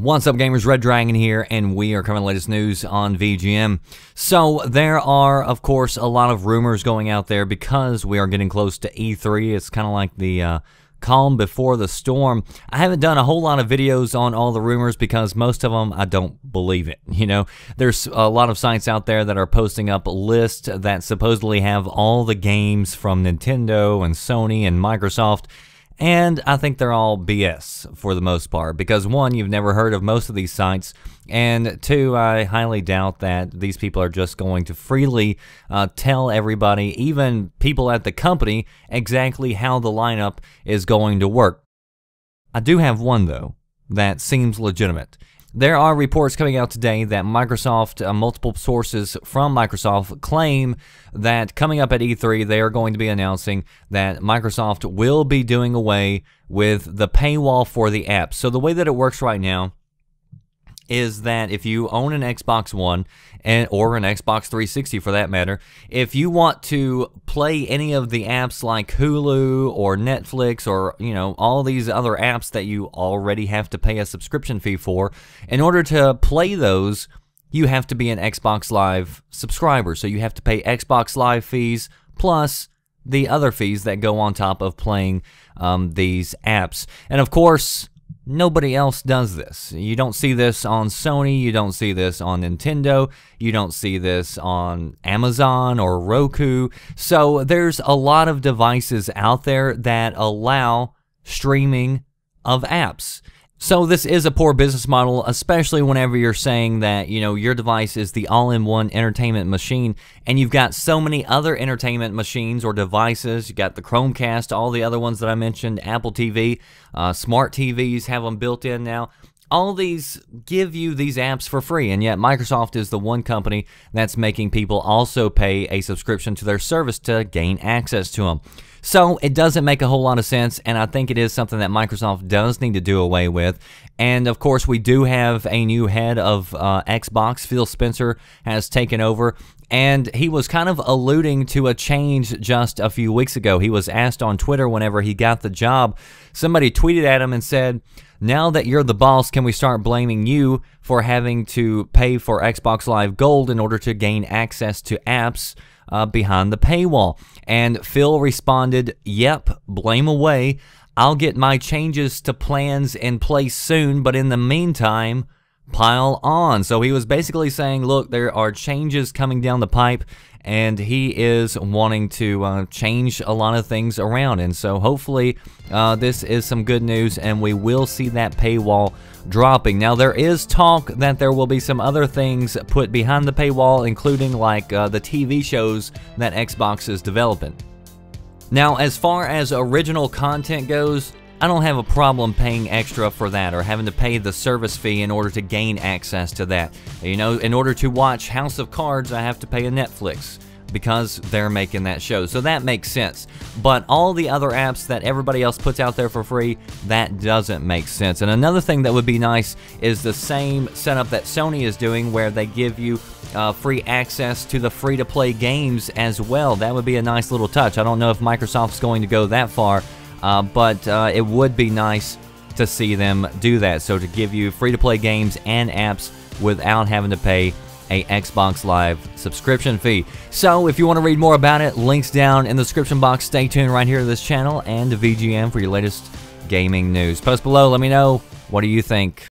What's up, gamers? Red Dragon here, and we are covering the latest news on VGM. So there are, of course, a lot of rumors going out there because we are getting close to E3. It's kind of like the calm before the storm. I haven't done a whole lot of videos on all the rumors because most of them I don't believe it. You know, there's a lot of sites out there that are posting up a list that supposedly have all the games from Nintendo and Sony and Microsoft. And I think they're all BS for the most part because, one, you've never heard of most of these sites, and two, I highly doubt that these people are just going to freely tell everybody, even people at the company, exactly how the lineup is going to work. I do have one, though, that seems legitimate. There are reports coming out today that Microsoft, multiple sources from Microsoft, claim that coming up at E3, they are going to be announcing that Microsoft will be doing away with the paywall for the apps. So the way that it works right now is that if you own an Xbox One or an Xbox 360 for that matter, if you want to play any of the apps like Hulu or Netflix or, you know, all these other apps that you already have to pay a subscription fee for, in order to play those, you have to be an Xbox Live subscriber. So you have to pay Xbox Live fees plus the other fees that go on top of playing these apps. And of course, nobody else does this. You don't see this on Sony, you don't see this on Nintendo, you don't see this on Amazon or Roku. So there's a lot of devices out there that allow streaming of apps. So this is a poor business model, especially whenever you're saying that, you know, your device is the all-in-one entertainment machine, and you've got so many other entertainment machines or devices. You got the Chromecast, all the other ones that I mentioned, Apple TV, smart TVs have them built in now. All these give you these apps for free, and yet Microsoft is the one company that's making people also pay a subscription to their service to gain access to them. So it doesn't make a whole lot of sense, and I think it is something that Microsoft does need to do away with. And of course, we do have a new head of Xbox. Phil Spencer has taken over, and he was kind of alluding to a change just a few weeks ago. He was asked on Twitter whenever he got the job. Somebody tweeted at him and said, "Now that you're the boss, can we start blaming you for having to pay for Xbox Live Gold in order to gain access to apps behind the paywall?" And Phil responded, "Yep, blame away. I'll get my changes to plans in place soon, but in the meantime, pile on." So he was basically saying, look, there are changes coming down the pipe, and he is wanting to change a lot of things around. And so hopefully this is some good news, and we will see that paywall dropping. Now, there is talk that there will be some other things put behind the paywall, including like the TV shows that Xbox is developing. Now, as far as original content goes, I don't have a problem paying extra for that or having to pay the service fee in order to gain access to that. You know, in order to watch House of Cards, I have to pay a Netflix because they're making that show. So that makes sense. But all the other apps that everybody else puts out there for free, that doesn't make sense. And another thing that would be nice is the same setup that Sony is doing, where they give you free access to the free-to-play games as well. That would be a nice little touch. I don't know if Microsoft's going to go that far, but it would be nice to see them do that. So to give you free-to-play games and apps without having to pay a Xbox Live subscription fee. So if you want to read more about it, links down in the description box. Stay tuned right here to this channel and to VGM for your latest gaming news. Post below, let me know, what do you think?